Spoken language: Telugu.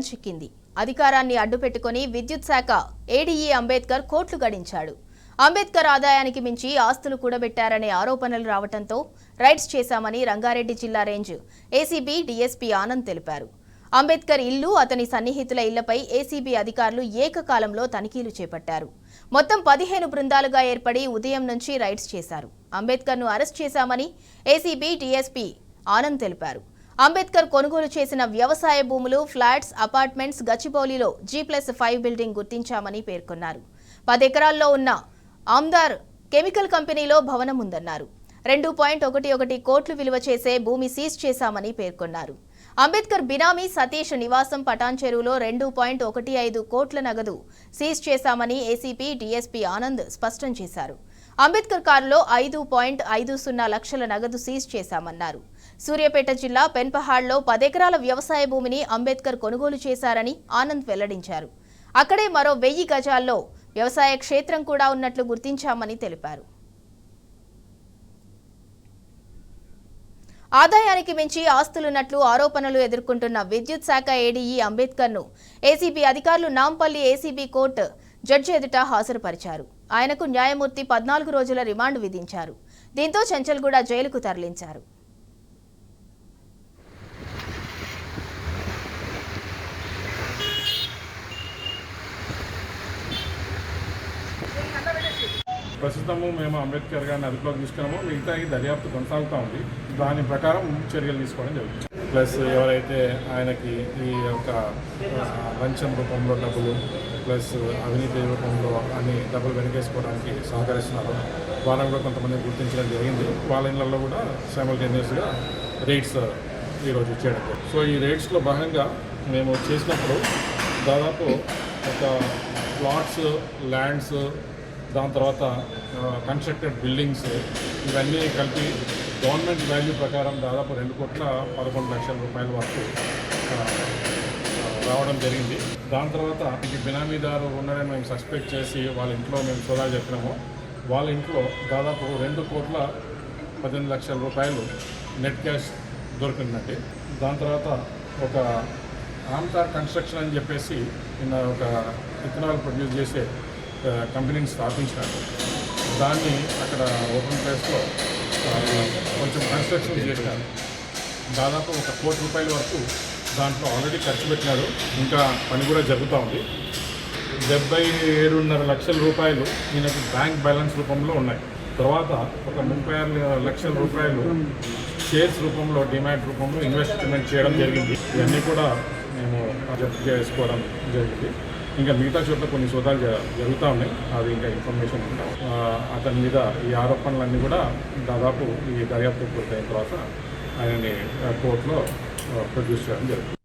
చిక్కింది. అధికారాన్ని అడ్డుపెట్టుకుని విద్యుత్ శాఖ ఏడీఈ అంబేద్కర్ కోట్లు గడించాడు. అంబేద్కర్ ఆదాయానికి మించి ఆస్తులు కూడబెట్టారనే ఆరోపణలు రావడంతో రైడ్స్ చేశామని రంగారెడ్డి జిల్లా రేంజ్ ఏసీబీ డీఎస్పీ ఆనంద్ తెలిపారు. అంబేద్కర్ ఇల్లు, అతని సన్నిహితుల ఇళ్లపై ఏసీబీ అధికారులు ఏకకాలంలో తనిఖీలు చేపట్టారు. మొత్తం 15 బృందాలుగా ఏర్పడి ఉదయం నుంచి రైడ్స్ చేశారు. అంబేద్కర్ను అరెస్ట్ చేశామని ఏసీబీ డీఎస్పీ ఆనంద్ తెలిపారు. అంబేద్కర్ కొనుగోలు చేసిన వ్యవసాయ భూములు, ఫ్లాట్స్, అపార్ట్మెంట్స్ గచ్చిబౌలిలో G+5 బిల్డింగ్ గుర్తించామని పేర్కొన్నారు. 10 ఎకరాల్లో ఉన్న ఆమ్దార్ కెమికల్ కంపెనీలో భవనం ఉందన్నారు. 2.11 కోట్లు విలువ చేసే భూమి సీజ్ చేశామని పేర్కొన్నారు. అంబేద్కర్ బినామీ సతీష్ నివాసం పటాన్ చెరువులో 2.15 కోట్ల నగదు సీజ్ చేశామని ఏసీపీ డీఎస్పీ ఆనంద్ స్పష్టం చేశారు. అంబేద్కర్ కారులో 5.50 లక్షల నగదు సీజ్ చేశామన్నారు. సూర్యాపేట జిల్లా పెన్పహాడ్లో 10 ఎకరాల వ్యవసాయ భూమిని అంబేద్కర్ కొనుగోలు చేశారని ఆనంద్ వెల్లడించారు. అక్కడే మరో 1000 గజాల్లో వ్యవసాయ క్షేత్రం కూడా ఉన్నట్లు గుర్తించామని తెలిపారు. ఆదాయానికి మించి ఆస్తులున్నట్లు ఆరోపణలు ఎదుర్కొంటున్న విద్యుత్ శాఖ ఏడీఈ అంబేద్కర్ను ఏసీబీ అధికారులు నాంపల్లి ఏసీబీ కోర్టు జడ్జి ఎదుట హాజరుపరిచారు. ఆయనకు న్యాయమూర్తి 14 రోజుల రిమాండ్ విధించారు. దీంతో చెంచల్గూడ జైలుకు తరలించారు. ప్రస్తుతము మేము అంబేద్కర్ గారిని అదుపులోకి తీసుకున్నాము. మిగతా ఈ దర్యాప్తు కొనసాగుతూ ఉంది. దాని ప్రకారం చర్యలు తీసుకోవడం జరుగుతుంది. ప్లస్ ఎవరైతే ఆయనకి ఈ యొక్క లంచం రూపంలో డబ్బులు ప్లస్ అవినీతి రూపంలో అన్ని డబ్బులు వెనకేసుకోవడానికి సహకరిస్తున్నారో వాళ్ళని కూడా కొంతమంది గుర్తించడం జరిగింది. వాళ్ళ ఇళ్లలో కూడా సైమల్టేనియస్గా రేట్స్ ఈరోజు చేయడం జరిగింది. సో ఈ రేట్స్లో భాగంగా మేము చేసినప్పుడు దాదాపు ఒక ప్లాట్స్, ల్యాండ్స్, దాని తర్వాత కన్స్ట్రక్టెడ్ బిల్డింగ్స్ ఇవన్నీ కలిపి గవర్నమెంట్ వాల్యూ ప్రకారం దాదాపు 2,11,00,000 రూపాయల వరకు రావడం జరిగింది. దాని తర్వాత ఈ బినామీదారు ఉన్నారని మేము సస్పెక్ట్ చేసి వాళ్ళ ఇంట్లో మేము సోదాలు చెప్పినాము. వాళ్ళ ఇంట్లో దాదాపు 2,18,00,000 రూపాయలు నెట్ క్యాష్ దొరికిందండి. దాని తర్వాత ఒక ఆమ్తార్ కన్స్ట్రక్షన్ అని చెప్పేసి నిన్న ఒక ఇథనాల్ ప్రొడ్యూస్ చేసే కంపెనీని స్థాపించినారు. దాన్ని అక్కడ ఓపెన్ ప్లేస్లో కొంచెం కన్స్ట్రక్షన్ చేసినారు. దాదాపు 1 కోటి రూపాయల వరకు దాంట్లో ఆల్రెడీ ఖర్చు పెట్టినారు. ఇంకా పని కూడా జరుగుతూ ఉంది. 77.5 లక్షల రూపాయలు ఈయనకి బ్యాంక్ బ్యాలెన్స్ రూపంలో ఉన్నాయి. తర్వాత ఒక 36 లక్షల రూపాయలు షేర్స్ రూపంలో, డిమాట్ రూపంలో ఇన్వెస్ట్మెంట్ చేయడం జరిగింది. ఇవన్నీ కూడా మేము జప్తు చేసుకోవడం జరిగింది. ఇంకా మిగతా చోట్ల కొన్ని సోదాలు జరుగుతూ ఉన్నాయి. అది ఇంకా ఇన్ఫర్మేషన్ ఉంటాం. అతని మీద ఈ ఆరోపణలన్నీ కూడా దాదాపు ఈ దర్యాప్తు పూర్తయిన తర్వాత ఆయనని కోర్టులో ప్రొడ్యూస్ చేయడం జరుగుతుంది.